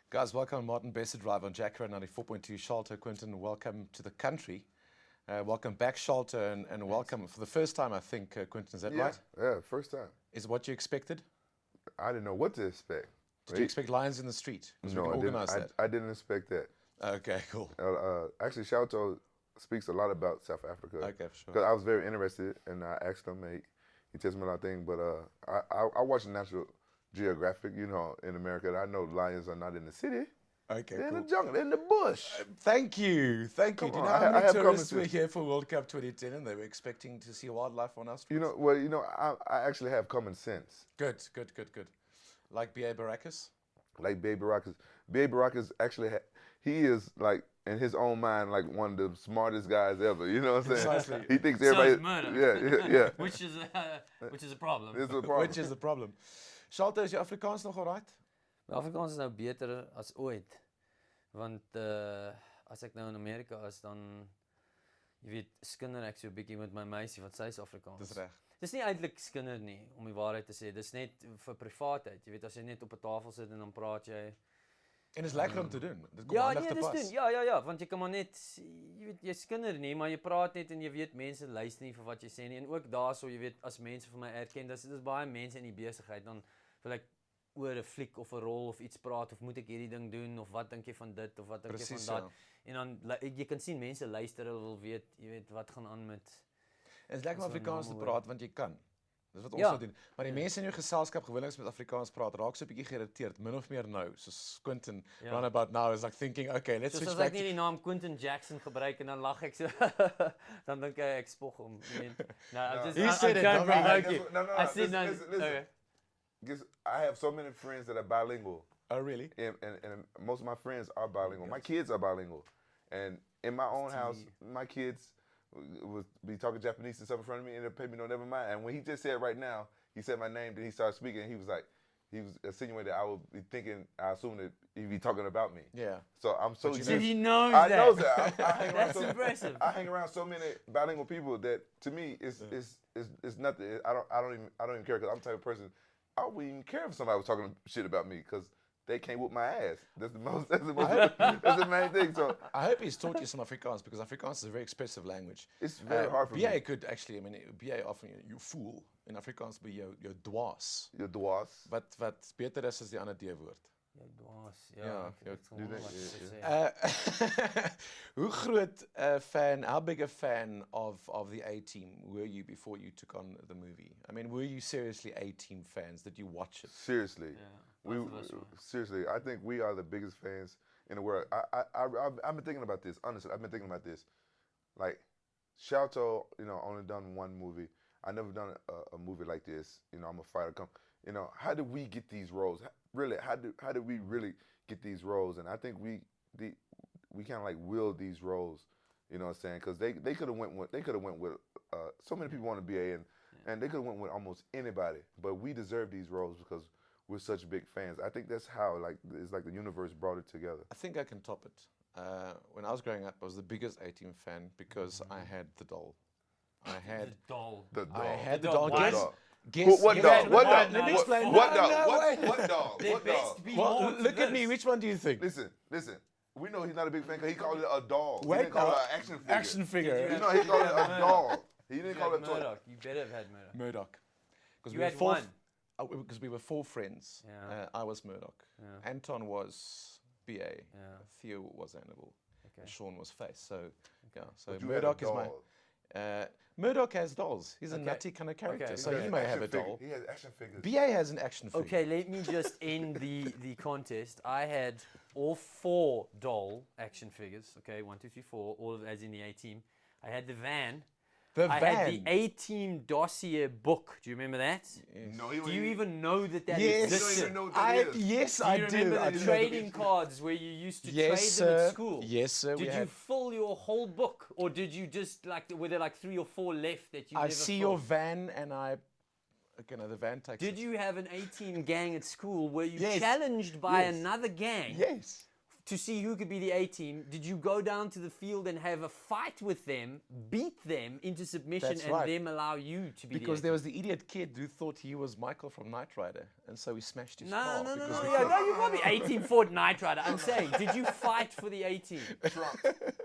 Guys, welcome Martin Besser Drive on Jacaranda 94.2. Sharlto, Quinton, welcome to the country. Welcome back, Sharlto, and welcome for the first time, I think, Quinton, is that right? Yeah, first time. Is it what you expected? I didn't know what to expect. Did you expect lions in the street? No, I didn't expect that. Okay, cool. Actually, Sharlto speaks a lot about South Africa. Okay, for sure. Because I was very interested, and I asked him, he tells me a lot of things, but I watch National Geographic, in America. I know lions are not in the city. Okay, they're cool. in the jungle, they're in the bush. Thank you. Do you know how many tourists were here for World Cup 2010 and they were expecting to see wildlife on our streets? I actually have common sense. Good. Like B.A. Baracus? Like B.A. Baracus. B.A. Baracus actually, he is like, in his own mind, like one of the smartest guys ever. You know what I'm saying? Precisely. He thinks everybody. So murder. Yeah. Which is a problem. It's a problem. Which is the problem. Sharlto, is your Afrikaans nog alright? My Afrikaans is nou beter as ooit. Want as ek nou in Amerika is, dan jy weet, skinder ek so 'n bietjie met my meisie wat sy is Afrikaans. Dis reg. Dis nie eintlik skinder nie, om die waarheid te sê. Dis net vir privaatheid. Jy weet, as jy net op 'n tafel sit en dan praat jy. En is lekker om te doen. Dit kom Ja, handig nee, te dis pas. doen. Ja, want jy kan maar net, jy weet, jy's skinder nie, maar jy praat net en jy weet mense luister nie vir wat jy sê nie. En ook daarso, jy weet, as mense vir my erken, dis baie mense in die besigheid, dan wil ek oor 'n fliek of 'n rol of iets praat of moet ek hierdie ding doen of wat dink jy van dit of wat dink jy van dat. En dan jy kan sien mense luister, hulle wil weet, jy weet, wat gaan aan met. En is lekker om Afrikaans te praat want jy kan. Dis wat ons nou doen. Maar die mense in jou geselskap gewoonlik met Afrikaans praat, raak so 'n bietjie geïrriteerd, min of meer nou, soos Quinton roundabout now is like thinking, okay, let's switch back. As ek nie die naam Quinton Jackson gebruik en dan lag ek so, dan dink ek spog hom. He said it. I said listen. Because I have so many friends that are bilingual. Oh, really? And most of my friends are bilingual. My kids are bilingual. And in my own house, my kids would be talking Japanese to someone in front of me and they'll pay me no, never mind. And when he just said right now, he said my name, then he started speaking, and he was insinuating that I would be thinking, I assume that he'd be talking about me. Yeah. So I'm so used. So he knows I that. know that. I hang around That's impressive. I hang around so many bilingual people that to me it's nothing. I don't even care because I'm the type of person. I wouldn't even care if somebody was talking shit about me because they can't whoop my ass. That's the main thing. So I hope he's taught you some Afrikaans because Afrikaans is a very expressive language. It's very hard for me. BA could actually, BA often you fool in Afrikaans be jou dwaas. Jou dwaas. Wat beter is as die ander D-woord. Jou dwaas. Hoe groot fan, how big a fan of the A-Team were you before you took on the movie? I mean, were you seriously A-Team fans? Did you watch it? Seriously. Yeah. Seriously, I think we are the biggest fans in the world. I've been thinking about this, honestly. I've been thinking about this. Like, Sharlto, only done one movie. I never done a movie like this. I'm a fighter. How did we get these roles? Really, how did we really get these roles? And I think we kind of like willed these roles. You know what I'm saying? Because they could have went with so many people want to be and they could have went with almost anybody. But we deserve these roles because we're such big fans. I think that's how it's like the universe brought it together. I think I can top it. When I was growing up, I was the biggest A-Team fan because I had the doll. I had the doll. I had the doll. Guess what dog? What dog? Let me explain. What dog? What dog? There best be Well, more to look at this. me. Which one do you think? Listen. We know he's not a big fan because he called it a doll. Wait, he didn't call it an action figure. Action figure. You know, he called it a doll. He didn't call it a toy. Murdoch. You better have had Murdoch. Murdoch. Because You had one. Because we were four friends. Yeah. I was Murdoch. Yeah. Anton was BA. Yeah. Theo was Hannibal. Okay. And Sean was Face. So, yeah. So But you Murdoch had a is my. doll. Murdoch has dolls. He's a Okay. nutty kind of character. Okay. So He he has may action have a figure. doll. He has action figures. BA has an action figure. Okay, let me just end the contest. I had all 4 doll action figures. Okay, 1, 2, 3, 4, all of as in the A-Team. I had the van. I had the A-Team dossier book. Do you remember that? Yes. No, Do you even know that Yes. You don't existed? even know what that is. Yes, Do I you do. remember I the do. trading cards where you used to Yes, trade sir. them at school? Yes, sir. Did you fill your whole book, or did you just were there like 3 or 4 left that you I never see filled? your van and the van takes Did it. you have an A-Team gang at school? Were you Yes. challenged by Yes. another gang Yes. to see who could be the A-team, did you go down to the field and have a fight with them, beat them into submission, That's and right. them allow you to be Because the there was the idiot kid who thought he was Michael from Knight Rider, and so he smashed his No, car. no, no, because no, we yeah, couldn't- no, you can't be A-team Ford Knight Rider. I'm saying, did you fight for the A-team? Trump.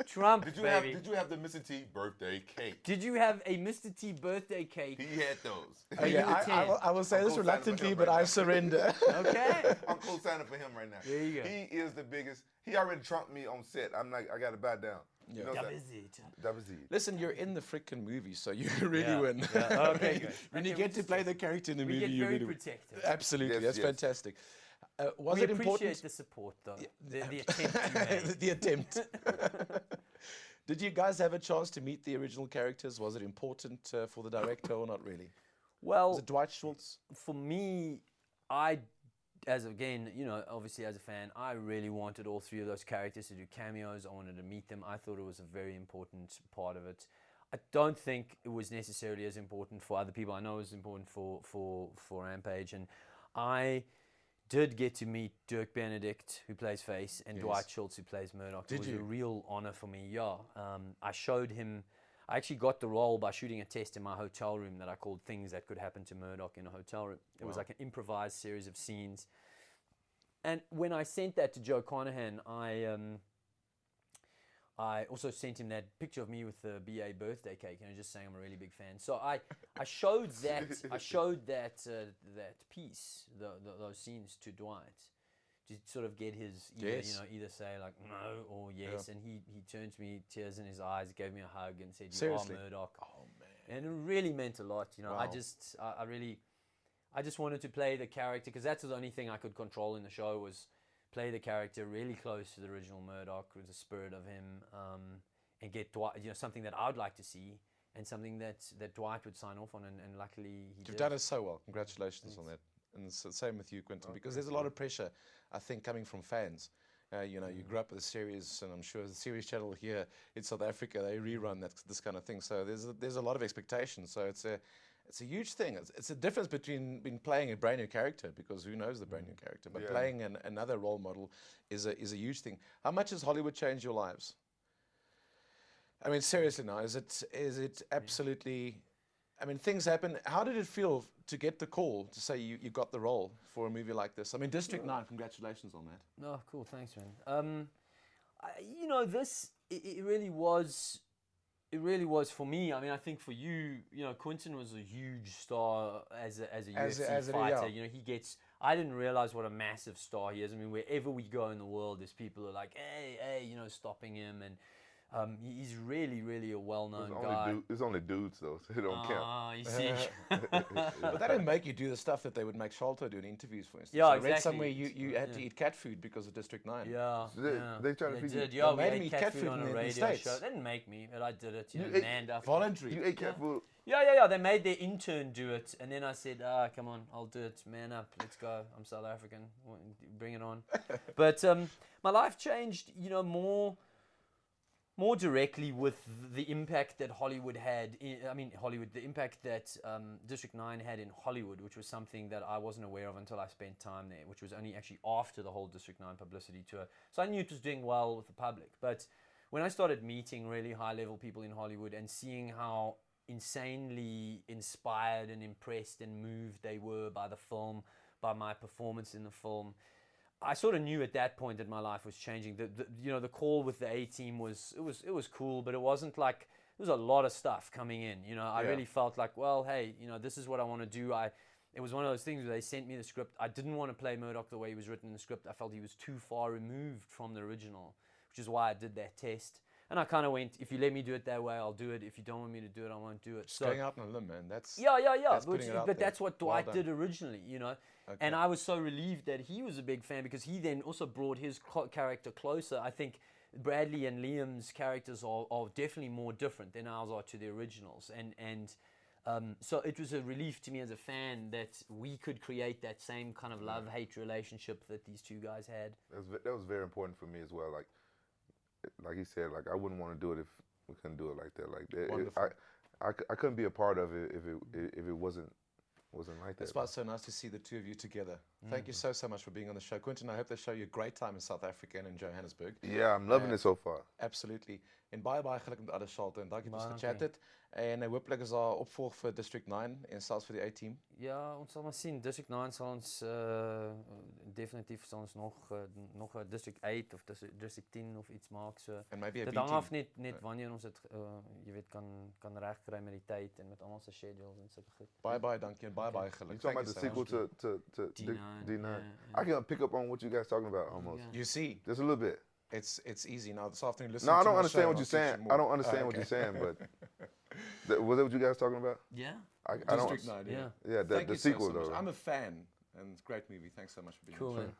Trump, Did you baby. have the Mr. T birthday cake? Did you have a Mr. T birthday cake? He had those. Okay, I will say I'm this co-signing for reluctantly, him but right I now. surrender. Okay. I'm co-signing for him right now. There you go. He is the biggest. He already trumped me on set. I'm like, I got to bow down. Yeah. You know That that? is it. That was it. Listen, you're in the freaking movie, so you really Yeah, win. yeah, okay, good. When Okay, you we get to just- play the character in the We movie, get you very really win. protective. Absolutely, Yes, that's yes. fantastic. Was We it appreciate important? the support, though. The attempt you made. The attempt. Did you guys have a chance to meet the original characters? Was it important for the director or not really? Well, Was it Dwight Schultz? for me, obviously as a fan, I really wanted all three of those characters to do cameos. I wanted to meet them. I thought it was a very important part of it. I don't think it was necessarily as important for other people. I know it was important for Rampage, and I did get to meet Dirk Benedict, who plays Face, and Yes. Dwight Schultz, who plays Murdoch. Did It was you? a real honor for me, yeah. I showed him, I actually got the role by shooting a test in my hotel room that I called Things That Could Happen to Murdoch in a Hotel Room. It was like an improvised series of scenes. And when I sent that to Joe Carnahan, I also sent him that picture of me with the BA birthday cake, just saying I'm a really big fan. So I showed that piece, those scenes to Dwight, to sort of get his either say like no or yes, and he turned to me, tears in his eyes, gave me a hug, and said, "You Seriously? are Murdoch." Oh man. And it really meant a lot. Wow. I just wanted to play the character because that's the only thing I could control in the show was play the character really close to the original Murdoch with the spirit of him, and get Dwight, something that I would like to see and something that Dwight would sign off on, and luckily he You've did. done it so well. Congratulations on that. And it's the same with you, Quinton, because there's a lot of pressure, I think, coming from fans. You grew up with the series, and I'm sure the series channel here in South Africa, they rerun this kind of thing. So there's a lot of expectation. So it's a huge thing. It's a difference between playing a brand new character, because who knows the brand new character, but playing another role model is a huge thing. How much has Hollywood changed your lives? I mean, seriously now, is it absolutely? I mean, things happen. How did it feel to get the call to say you got the role for a movie like this? I mean, District 9, congratulations on that. No, cool, thanks, man. It really was. It really was for me. I mean, I think for you, Quinton was a huge star as a UFC fighter. He gets. I didn't realize what a massive star he is. I mean, wherever we go in the world, there's people who are like, hey, stopping him, and he's really, really a well-known guy. It's only dudes though, so it don't count. You see. But that didn't make you do the stuff that they would make Sharlto do in interviews, for instance. Yeah, I read exactly. somewhere you had to eat cat food because of District 9. Yeah, They try to feed you- did. Yeah, They we made ate me cat cat food food on in a the radio States. show. They didn't make me, but I did it. ate Manned up. Voluntary. You ate cat food. Yeah. They made their intern do it, and then I said, come on, I'll do it. Man up, let's go. I'm South African. Bring it on. But my life changed, more directly with the impact that Hollywood had. The impact that District 9 had in Hollywood, which was something that I wasn't aware of until I spent time there, which was only actually after the whole District 9 publicity tour. So I knew it was doing well with the public. But when I started meeting really high-level people in Hollywood and seeing how insanely inspired and impressed and moved they were by the film, by my performance in the film, I sort of knew at that point that my life was changing. The call with the A-team was cool, but it wasn't like there was a lot of stuff coming in. I really felt like, well, hey, this is what I want to do. It was one of those things where they sent me the script. I didn't want to play Murdoch the way he was written in the script. I felt he was too far removed from the original, which is why I did that test. And I kind of went, if you let me do it that way, I'll do it. If you don't want me to do it, I won't do it. Just going out on a limb, man. That's Yeah. That's putting it out But there. that's what Well Dwight done. did originally, Okay. And I was so relieved that he was a big fan because he then also brought his character closer. I think Bradley and Liam's characters are definitely more different than ours are to the originals. And so it was a relief to me as a fan that we could create that same kind of love-hate relationship that these two guys had. That was very important for me as well. Like he said, like I wouldn't want to do it if we couldn't do it like that. Wonderful. I couldn't be a part of it if it wasn't like that. That's why it's so nice to see the two of you together. Thank you so much for being on the show, Quinton. I hope they show you a great time in South Africa and in Johannesburg. Yeah, I'm loving it so far. Absolutely. En baie geluk met alles, Sharlto, en dankie dat ons Baie gechat het. En hopelik is daar opvolg vir District 9 en selfs vir die A-team. Ja, ons sal maar sien. District 9 sal ons definitief sal ons nog 'n District 8 of District 10 of iets maak so. And maybe a Dit B-team. hang af net wanneer ons dit jy weet kan regkry met die tyd en met almal se schedules en sulke goed. Baie dankie en baie geluk. You talking about the sequel to D9, D9? yeah. I can pick up on what you guys talking about almost. Yeah. You see, Just a little bit. it's easy now. This afternoon, listen No, I to don't my understand show what and you're I'll teach saying. you more. I don't understand what Okay. you're saying, but was that what you guys talking about? Yeah. I don't. District 9, yeah. Yeah. Yeah, Thank the you sequel so much. though. I'm a fan, and it's a great movie. Thanks so much for being Cool, on the show. man.